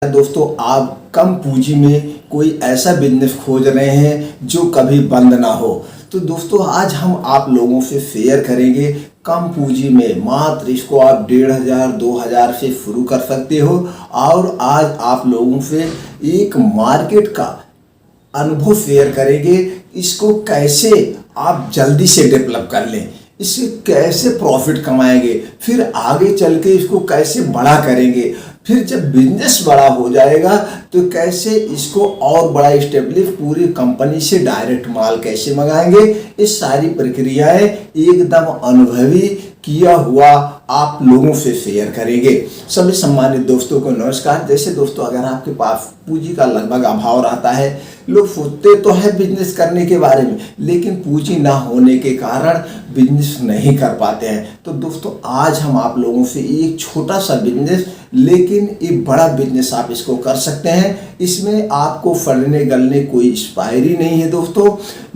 दोस्तों, आप कम पूंजी में कोई ऐसा बिजनेस खोज रहे हैं जो कभी बंद ना हो। तो दोस्तों, आज हम आप लोगों से शेयर करेंगे कम पूंजी में मात्र इसको आप 1500 2000 से शुरू कर सकते हो। और आज आप लोगों से एक मार्केट का अनुभव शेयर करेंगे, इसको कैसे आप जल्दी से डेवलप कर लें, इससे कैसे प्रॉफिट कमाएंगे, फिर आगे चल के इसको कैसे बड़ा करेंगे, फिर जब बिजनेस बड़ा हो जाएगा तो कैसे इसको और बड़ा स्टेब्लिश पूरी कंपनी से डायरेक्ट माल कैसे मंगाएंगे। इस सारी प्रक्रियाएं एकदम अनुभवी किया हुआ आप लोगों से शेयर करेंगे। सभी सम्मानित दोस्तों को नमस्कार। जैसे दोस्तों, अगर आपके पास पूंजी का लगभग अभाव रहता है, लोग सोचते तो है बिजनेस करने के बारे में, लेकिन पूंजी ना होने के कारण बिजनेस नहीं कर पाते हैं। तो दोस्तों, आज हम आप लोगों से एक छोटा सा बिजनेस, लेकिन एक बड़ा बिजनेस आप इसको कर सकते हैं। इसमें आपको फलने गलने कोई एक्सपायरी नहीं है दोस्तों।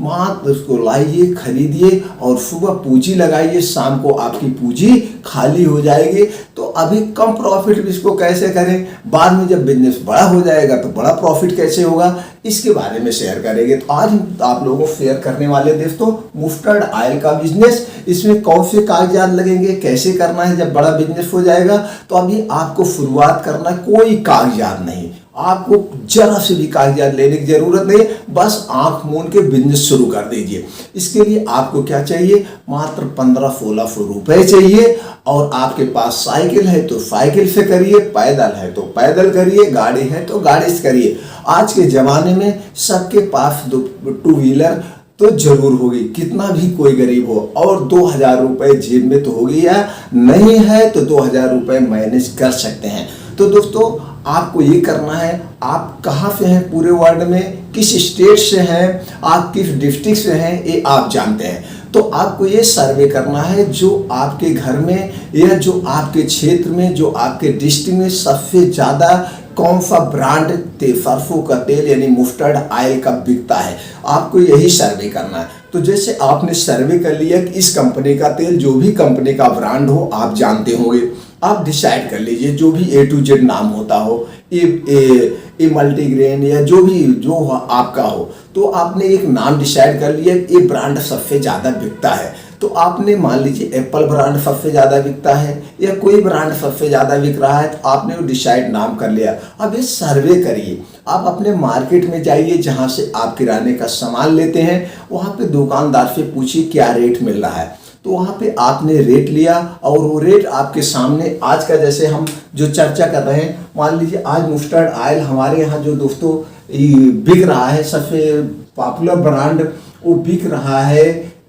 मात्र उसको लाइए, खरीदिए और सुबह पूंजी लगाइए, शाम को आपकी पूंजी खाली हो जाएगी। तो अभी कम प्रॉफिट इसको कैसे करें, बाद में जब बिजनेस बड़ा हो जाएगा तो बड़ा प्रॉफिट कैसे होगा, इसके बारे में शेयर करेंगे। तो आज हम आप लोगों को शेयर करने वाले दोस्तों मस्टर्ड ऑयल का बिजनेस। इसमें कौन से कागजात लगेंगे, कैसे करना है जब बड़ा बिजनेस हो जाएगा। तो अभी आपको शुरुआत करना, कोई कागजात नहीं, आपको जरा से भी कागजात लेने की जरूरत नहीं, बस आंख मूंद के बिजनेस शुरू कर दीजिए। इसके लिए आपको क्या चाहिए, मात्र 1500-1600 रुपए चाहिए। और आपके पास साइकिल है तो साइकिल से करिए, पैदल है तो पैदल करिए, गाड़ी है तो गाड़ी से करिए। आज के जमाने में सबके पास टू व्हीलर तो जरूर होगी, कितना भी कोई गरीब हो। और 2000 रुपए जेब में तो होगी, या नहीं है तो 2000 रुपए मैनेज कर सकते हैं। तो दोस्तों, आपको ये करना है, आप कहाँ से हैं पूरे वर्ल्ड में, किस स्टेट से हैं, आप किस डिस्ट्रिक्ट से हैं, ये आप जानते हैं। तो आपको ये सर्वे करना है जो आपके घर में या जो आपके क्षेत्र में, जो आपके डिस्ट्रिक्ट में सबसे ज़्यादा कौन सा ब्रांड सरसों का तेल यानी मस्टर्ड ऑयल का बिकता है, आपको यही सर्वे करना है। तो जैसे आपने सर्वे कर लिया कि इस कंपनी का तेल, जो भी कंपनी का ब्रांड हो आप जानते होंगे, आप डिसाइड कर लीजिए जो भी A to Z नाम होता हो, ए मल्टीग्रेन या जो आपका हो। तो आपने एक नाम डिसाइड कर लिया, ये ब्रांड सबसे ज़्यादा बिकता है। तो आपने मान लीजिए एप्पल ब्रांड सबसे ज़्यादा बिकता है या कोई ब्रांड सबसे ज़्यादा बिक रहा है, तो आपने वो डिसाइड नाम कर लिया। अब ये सर्वे करिए, आप अपने मार्केट में जाइए जहाँ से आप किराने का सामान लेते हैं, वहाँ पे दुकानदार से पूछिए क्या रेट मिल रहा है। तो वहाँ पे आपने रेट लिया और वो रेट आपके सामने आज का, जैसे हम जो चर्चा कर रहे हैं, मान लीजिए आज मस्टर्ड ऑयल हमारे यहाँ जो दोस्तों बिक रहा है, सबसे पॉपुलर ब्रांड वो बिक रहा है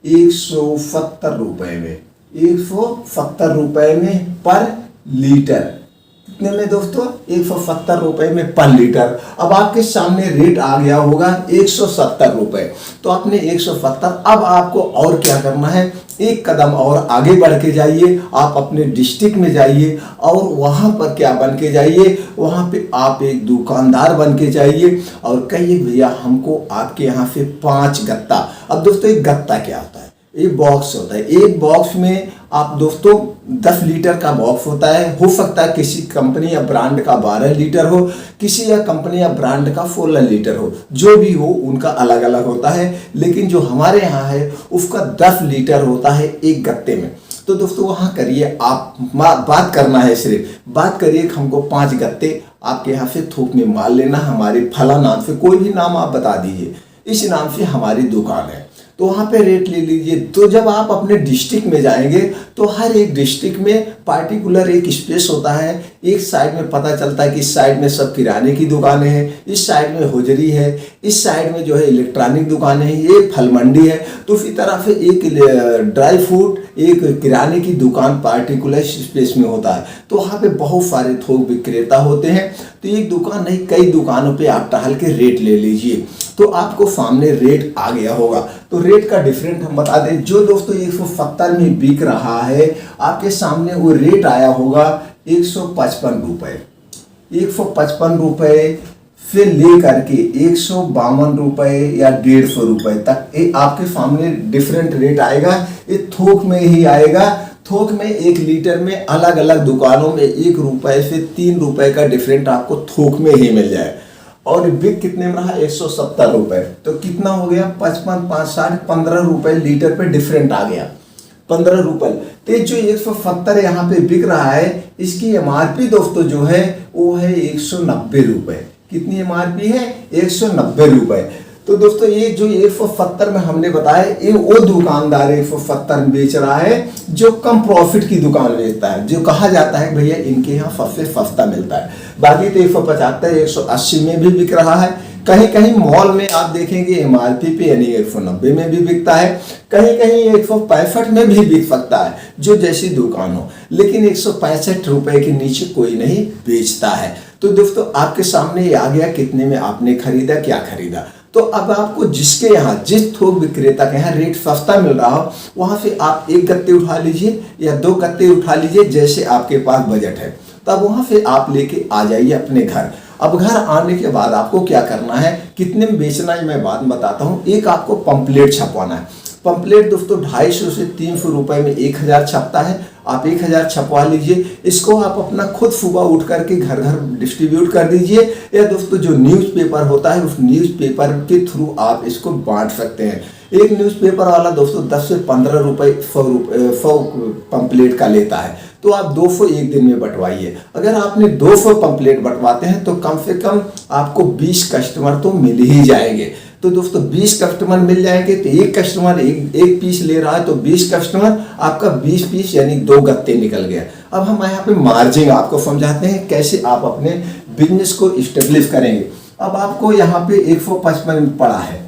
170 रुपए में, 170 रुपए में पर लीटर। कितने में दोस्तों, 170 रुपए में पर लीटर। अब आपके सामने रेट आ गया होगा 170 रुपए। तो आपने 170, अब आपको और क्या करना है, एक कदम और आगे बढ़ के जाइए, आप अपने डिस्ट्रिक्ट में जाइए और वहाँ पर क्या बन के जाइए, वहाँ पे आप एक दुकानदार बन के जाइए और कहिए भैया हमको आपके यहाँ से 5 गत्ता। अब दोस्तों, एक गत्ता क्या होता है, एक बॉक्स होता है। एक बॉक्स में आप दोस्तों 10 लीटर का बॉक्स होता है, हो सकता है किसी कंपनी या ब्रांड का 12 लीटर हो, किसी या कंपनी या ब्रांड का 16 लीटर हो, जो भी हो उनका अलग अलग होता है। लेकिन जो हमारे यहाँ है उसका 10 लीटर होता है एक गत्ते में। तो दोस्तों, वहाँ करिए, आप बात करना है, सिर्फ बात करिए कि हमको 5 गत्ते आपके यहाँ से थोक में माल लेना, हमारे फला नाम से, कोई भी नाम आप बता दीजिए, इस नाम से हमारी दुकान है। तो वहाँ पे रेट ले लीजिए। तो जब आप अपने डिस्ट्रिक्ट में जाएंगे तो हर एक डिस्ट्रिक्ट में पार्टिकुलर एक स्पेस होता है। एक साइड में पता चलता है कि इस साइड में सब किराने की दुकानें हैं, इस साइड में होजरी है, इस साइड में जो है इलेक्ट्रॉनिक दुकानें हैं, ये फल मंडी है। तो इसी तरह से एक ड्राई फ्रूट, एक किराने की दुकान पार्टिकुलर स्पेस में होता है। तो वहाँ पे बहुत सारे थोक विक्रेता होते हैं। तो एक दुकान नहीं, कई दुकानों पे आप टहल के रेट ले लीजिए, तो आपको सामने रेट आ गया होगा। तो रेट का डिफरेंट हम बता दें, जो दोस्तों 170 में बिक रहा है, आपके सामने वो रेट आया होगा 155 रुपए। 155 रुपए से लेकर के 152 रुपए या 150 रुपए तक ये आपके सामने डिफरेंट रेट आएगा। ये थोक में ही आएगा। थोक में 1 लीटर में अलग अलग दुकानों में 1 रुपए से 3 रुपए का डिफरेंट आपको थोक में ही मिल जाए। और बिक कितने में रहा? 170 रुपए। तो कितना हो गया? 55, 5, 60, 15 रुपए लीटर पे डिफरेंट आ गया, 15 रुपए। तो जो 170 यहाँ पे बिक रहा है, इसकी एमआरपी दोस्तों जो है वो है 190 रुपए। कितनी एमआरपी है? 190 रुपए। तो दोस्तों ये जो 170 में हमने बताया, ये वो दुकानदार 170 में बेच रहा है जो कम प्रॉफिट की दुकान बेचता है, जो कहा जाता है भैया इनके यहाँ सबसे सस्ता मिलता है। बाकी तो 175, 180 में भी बिक रहा है। कहीं कहीं मॉल में आप देखेंगे एमआरपी पे यानी 190 में भी बिकता है, कहीं कहीं 165 में भी बिक सकता है, जो जैसी दुकान हो। लेकिन 165 रुपए के नीचे कोई नहीं बेचता है। तो दोस्तों आपके सामने ये आ गया कितने में आपने खरीदा, क्या खरीदा। तो अब आपको जिसके यहाँ, जिस थोक विक्रेता के यहाँ रेट सस्ता मिल रहा हो, वहां से आप 1 गत्ते उठा लीजिए या 2 गत्ते उठा लीजिए, जैसे आपके पास बजट है। तब वहां से आप लेके आ जाइए अपने घर। अब घर आने के बाद आपको क्या करना है, कितने में बेचना है मैं बाद में बताता हूँ। एक आपको पंपलेट छपवाना है। पंपलेट दोस्तों 250 से 300 रुपए में 1000 छपता है। आप 1000 छपवा लीजिए। इसको आप अपना खुद सुबह उठ करके घर घर डिस्ट्रीब्यूट कर दीजिए, या दोस्तों जो न्यूज़पेपर होता है उस न्यूज़पेपर के थ्रू आप इसको बांट सकते हैं। एक न्यूज़पेपर वाला दोस्तों 10 से 15 रुपए 100 पंपलेट का लेता है। तो आप 200 एक दिन में बंटवाइए। अगर आपने 200 पंपलेट बंटवाते हैं तो कम से कम आपको 20 कस्टमर तो मिल ही जाएंगे। तो दोस्तों 20 कस्टमर मिल जाएंगे, तो एक कस्टमर एक पीस ले रहा है, तो 20 कस्टमर आपका 20 पीस यानी 2 गत्ते निकल गया। अब हम यहाँ पे मार्जिन आपको समझाते हैं कैसे आप अपने बिजनेस को इस्टेब्लिश करेंगे। अब आपको यहाँ पे 155 पड़ा है।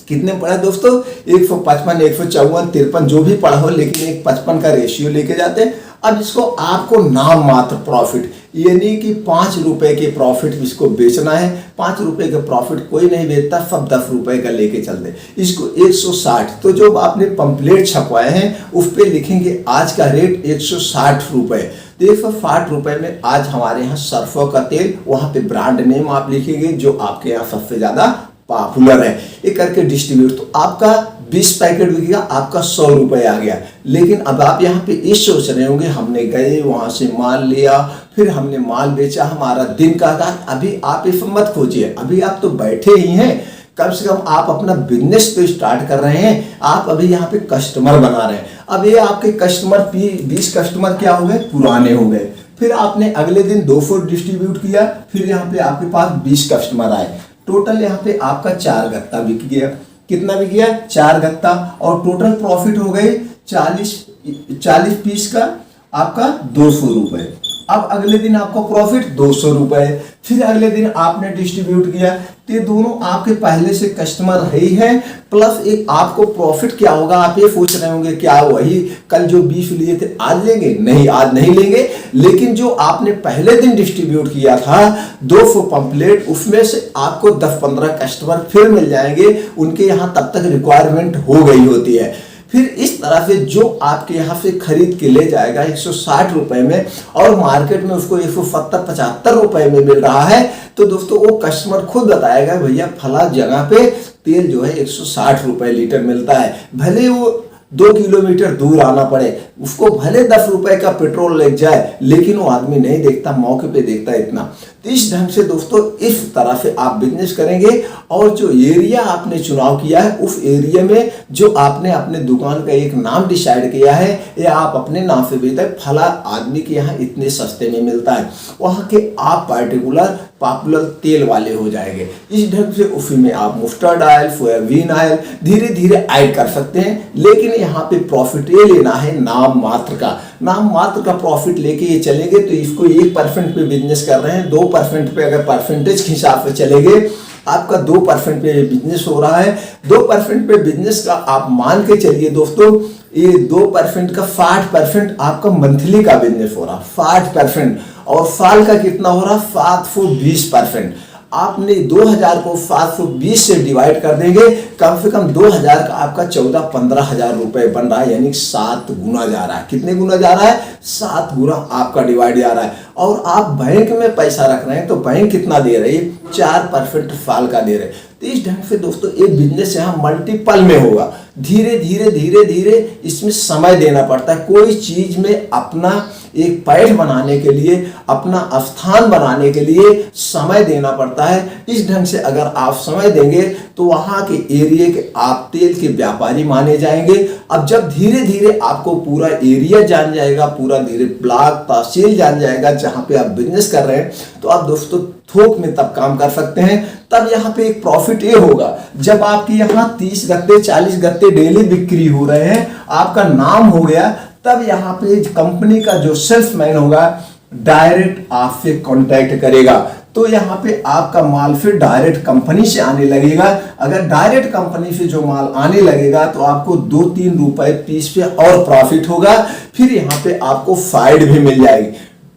कितने पड़ा दोस्तों? 155, 154, 53 जो भी पड़ा हो, लेकिन एक 55 का रेशियो लेके जाते हैं। अब इसको आपको नाम मात्र प्रॉफिट यानी कि 5 रुपए के प्रॉफिट इसको बेचना है। 5 रुपए का प्रॉफिट कोई नहीं बेचता, सब 10 रुपए का लेके चलते। इसको 160, तो जो आपने पंपलेट छपवाए हैं उस पर लिखेंगे आज का रेट 160 रुपए। तो 160 रुपए में आज हमारे यहाँ सरसों का तेल, वहां पे ब्रांड नेम आप लिखेंगे जो आपके यहाँ सबसे ज्यादा पॉपुलर है, ये करके डिस्ट्रीब्यूट। तो आपका 20 पैकेट बिकेगा, आपका 100 रुपए आ गया। लेकिन अब आप यहाँ पे ये सोच रहे होंगे हमने गए वहां से माल लिया, फिर हमने माल बेचा, हमारा दिन का था। अभी आप इसे मत खोजिए, अभी आप तो बैठे ही हैं। कम से कम आप अपना बिजनेस तो स्टार्ट कर रहे हैं, आप अभी यहाँ पे कस्टमर बना रहे हैं। अब ये आपके कस्टमर 20 कस्टमर क्या हो गए? पुराने हो गए। फिर आपने अगले दिन 200 डिस्ट्रीब्यूट किया, फिर यहाँ पे आपके पास 20 कस्टमर आए। टोटल यहाँ पे आपका 4 गत्ता बिक गया। कितना बिक गया? 4 गत्ता। और टोटल प्रॉफिट हो गए 40 पीस का आपका 200 रुपए। अब अगले दिन आपका प्रॉफिट 200 रुपए। फिर अगले दिन आपने डिस्ट्रीब्यूट किया, तो ये दोनों आपके पहले से कस्टमर है ही है, प्लस एक आपको प्रॉफिट क्या होगा आप ये सोच रहे होंगे क्या वही कल जो 20 लिए थे आज लेंगे? नहीं, आज नहीं लेंगे। लेकिन जो आपने पहले दिन डिस्ट्रीब्यूट किया था 200 पंपलेट, उसमें से आपको 10-15 कस्टमर फिर मिल जाएंगे। उनके यहाँ तब तक रिक्वायरमेंट हो गई होती है। फिर इस तरह से जो आपके यहाँ से खरीद के ले जाएगा 160 रुपए में, और मार्केट में उसको 170-75 रुपए में मिल रहा है, तो दोस्तों वो कस्टमर खुद बताएगा भैया फला जगह पे तेल जो है 160 रुपए लीटर मिलता है। भले वो 2 किलोमीटर दूर आना पड़े, उसको भले 10 रुपए का पेट्रोल लग जाए, लेकिन वो आदमी नहीं देखता, मौके पे देखता है इतना। तो इस ढंग से दोस्तों इस तरह से आप बिजनेस करेंगे। और जो एरिया आपने चुनाव किया है उस एरिया में जो आपने अपने दुकान का एक नाम डिसाइड किया है, या आप अपने नाम से बेचते हैं फला आदमी के यहाँ इतने सस्ते में मिलता है, वहाँ के आप पार्टिकुलर पॉपुलर तेल वाले हो जाएंगे। इस ढंग से उसी में आप मस्टर्ड ऑयल, सोयाबीन ऑयल धीरे धीरे ऐड कर सकते हैं। लेकिन यहाँ पे प्रॉफिट ये लेना है नाम मात्र का। नाम मात्र का प्रॉफिट लेके ये चलेंगे तो इसको 1% पे बिजनेस कर रहे हैं, 2% पे अगर परसेंटेज के हिसाब से चलेंगे आपका 2% पे बिजनेस हो रहा है। 2% पे बिजनेस का आप मान के चलिए दोस्तों, ये 2% का 60% आपका मंथली का बिजनेस हो रहा, 60%। और साल का कितना हो रहा? 720%। आपने 2000 को 720 से डिवाइड कर देंगे, कम से कम 2000 का आपका 14-15 हजार रुपए बन रहा है, यानी 7 गुना जा रहा है। कितने गुना जा रहा है? 7 गुना आपका डिवाइड जा रहा है। और आप बैंक में पैसा रख रहे हैं तो बैंक कितना दे रही है, 4% साल का दे रहे हैं। तो इस ढंग से दोस्तों एक बिजनेस यहाँ मल्टीपल में होगा। धीरे धीरे धीरे धीरे इसमें समय देना पड़ता है। कोई चीज में अपना एक पैठ बनाने के लिए, अपना स्थान बनाने के लिए समय देना पड़ता है। इस ढंग से अगर आप समय देंगे तो वहां के एरिया के आप तेल के व्यापारी माने जाएंगे। अब जब धीरे धीरे आपको पूरा एरिया जान जाएगा, पूरा धीरे ब्लॉक तहसील जान जाएगा जहां पे आप बिजनेस कर रहे हैं, तो आप दोस्तों थोक में तब काम कर सकते हैं। तब यहाँ पे एक प्रॉफिट ये होगा, जब आपके यहाँ 30 गत्ते 40 गत्ते डेली बिक्री हो रहे हैं, आपका नाम हो गया, तब यहाँ पे कंपनी का जो सेल्समैन होगा डायरेक्ट आपसे कांटेक्ट करेगा। तो यहाँ पे आपका माल फिर डायरेक्ट कंपनी से आने लगेगा। अगर डायरेक्ट कंपनी से जो माल आने लगेगा तो आपको 2-3 रुपए पीस पे और प्रॉफिट होगा। फिर यहाँ पे आपको साइड भी मिल जाएगी,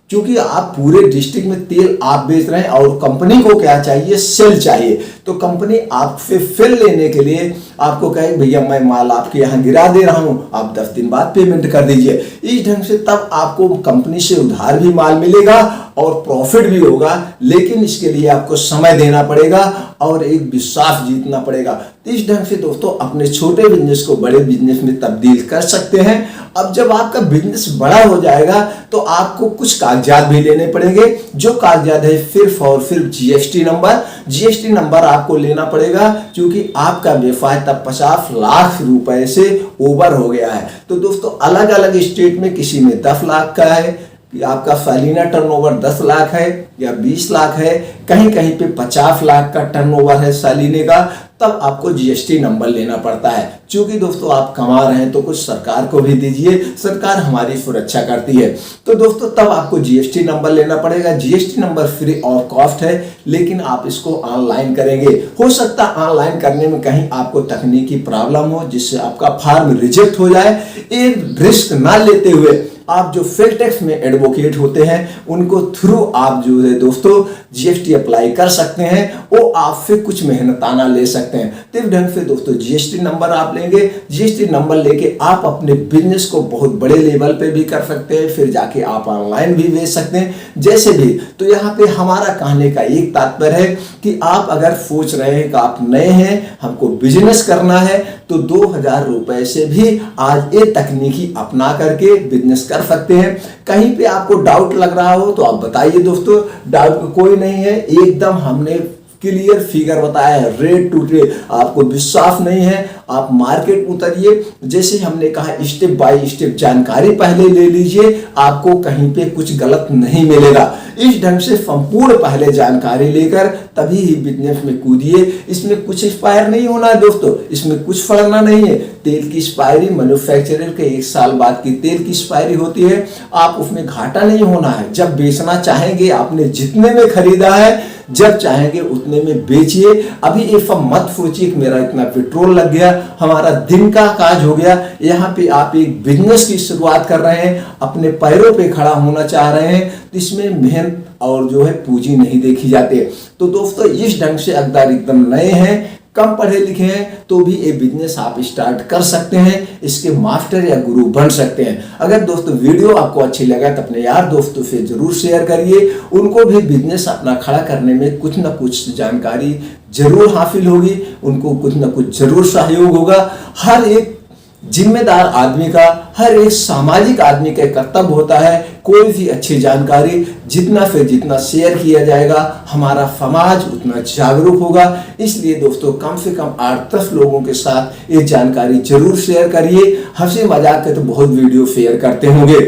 क्योंकि आप पूरे डिस्ट्रिक्ट में तेल आप बेच रहे हैं और कंपनी को क्या चाहिए, सेल चाहिए। तो कंपनी आपसे सेल लेने के लिए आपको कहे भैया मैं माल आपके यहाँ गिरा दे रहा हूं, आप 10 दिन बाद पेमेंट कर दीजिए। इस ढंग से तब आपको कंपनी से उधार भी माल मिलेगा और प्रॉफिट भी होगा। लेकिन इसके लिए आपको समय देना पड़ेगा और एक विश्वास जीतना पड़ेगा। इस ढंग से दोस्तों अपने छोटे बिजनेस को बड़े बिजनेस में तब्दील कर सकते हैं। अब जब आपका बिजनेस बड़ा हो जाएगा तो आपको कुछ कागजात भी लेने पड़ेंगे। जो कागजात है सिर्फ और सिर्फ जीएसटी नंबर। जीएसटी नंबर आपको लेना पड़ेगा क्योंकि आपका व्यवसाय तब 50 लाख रुपए से ओवर हो गया है। तो दोस्तों अलग अलग स्टेट में किसी में 10 लाख का है, आपका सालाना टर्नओवर 10 लाख है या 20 लाख है, कहीं कहीं पे 50 लाख का टर्नओवर है सालाने का, तब आपको जीएसटी नंबर लेना पड़ता है। क्योंकि दोस्तों आप कमा रहे हैं तो कुछ सरकार को भी दीजिए, सरकार हमारी सुरक्षा करती है। तो दोस्तों तब आपको जीएसटी नंबर लेना पड़ेगा। जीएसटी नंबर फ्री और कॉस्ट है, लेकिन आप इसको ऑनलाइन करेंगे। हो सकता है ऑनलाइन करने में कहीं आपको तकनीकी प्रॉब्लम हो जिससे आपका फॉर्म रिजेक्ट हो जाए। एक रिस्क ना लेते हुए आप जो सेल टैक्स में एडवोकेट होते हैं उनको थ्रू आप जो है दोस्तों जीएसटी अप्लाई कर सकते हैं, वो आपसे कुछ मेहनताना ले सकते हैं। तो इस ढंग से दोस्तों जीएसटी नंबर आप लेंगे। जीएसटी नंबर लेके आप अपने बिजनेस को बहुत बड़े लेवल पे भी कर सकते हैं, फिर जाके आप ऑनलाइन भी बेच सकते हैं, जैसे भी। तो यहाँ पे हमारा कहने का एक तात्पर्य है कि आप अगर सोच रहे हैं कि आप नए हैं, हमको बिजनेस करना है, तो 2000 रुपए से भी आज ये तकनीकी अपना करके बिजनेस कर सकते हैं। कहीं पे आपको डाउट लग रहा हो तो आप बताइए दोस्तों, डाउट कोई नहीं है, एकदम हमने क्लियर फिगर बताया है, रेट टू रेट। आपको विश्वास नहीं है, आप मार्केट उतरिए, जैसे हमने कहा स्टेप बाय स्टेप जानकारी पहले ले लीजिए, आपको कहीं पे कुछ गलत नहीं मिलेगा। इस ढंग से संपूर्ण पहले जानकारी लेकर तभी ही बिजनेस में कूदिए। इसमें कुछ एक्सपायर नहीं होना है दोस्तों, इसमें कुछ फड़ना नहीं है। तेल की एक्सपायरी मैन्युफैक्चरर के 1 साल बाद की तेल की एक्सपायरी होती है, आप उसमें घाटा नहीं होना है। जब बेचना चाहेंगे, आपने जितने में खरीदा है जब चाहेंगे उतने में बेचिए। अभी ये सब मत सोचिए कि मेरा इतना पेट्रोल लग गया, हमारा दिन का काज हो गया। यहाँ पे आप एक बिजनेस की शुरुआत कर रहे हैं, अपने पैरों पे खड़ा होना चाह रहे हैं, तो इसमें मेहनत और जो है पूंजी नहीं देखी जाती। तो दोस्तों इस ढंग से अगर एकदम नए हैं, कम पढ़े लिखे हैं, तो भी ये बिजनेस आप स्टार्ट कर सकते हैं, इसके मास्टर या गुरु बन सकते हैं। अगर दोस्तों वीडियो आपको अच्छी लगा तो अपने यार दोस्तों से जरूर शेयर करिए, उनको भी बिजनेस अपना खड़ा करने में कुछ ना कुछ जानकारी जरूर हासिल होगी, उनको कुछ ना कुछ जरूर सहयोग होगा। हर एक जिम्मेदार आदमी का, हर एक सामाजिक आदमी का कर्तव्य होता है कोई भी अच्छी जानकारी जितना से जितना शेयर किया जाएगा, हमारा समाज उतना जागरूक होगा। इसलिए दोस्तों कम से कम 8-10 लोगों के साथ ये जानकारी जरूर शेयर करिए। हंसी मजाक के तो बहुत वीडियो शेयर करते होंगे,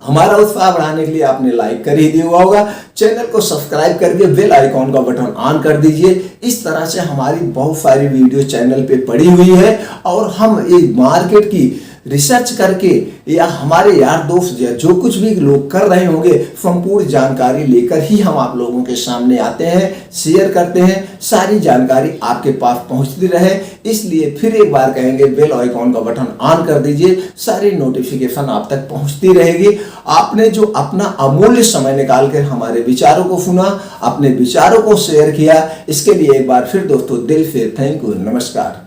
हमारा उत्साह बढ़ाने के लिए आपने लाइक कर ही दिया होगा। चैनल को सब्सक्राइब करके बेल आइकॉन का बटन ऑन कर दीजिए। इस तरह से हमारी बहुत सारी वीडियो चैनल पे पड़ी हुई है और हम एक मार्केट की रिसर्च करके या हमारे यार दोस्त जो कुछ भी लोग कर रहे होंगे, संपूर्ण जानकारी लेकर ही हम आप लोगों के सामने आते हैं, शेयर करते हैं। सारी जानकारी आपके पास पहुंचती रहे, इसलिए फिर एक बार कहेंगे बेल आइकॉन का बटन ऑन कर दीजिए, सारी नोटिफिकेशन आप तक पहुंचती रहेगी। आपने जो अपना अमूल्य समय निकाल कर हमारे विचारों को सुना, अपने विचारों को शेयर किया, इसके लिए एक बार फिर दोस्तों दिल से थैंक यू, नमस्कार।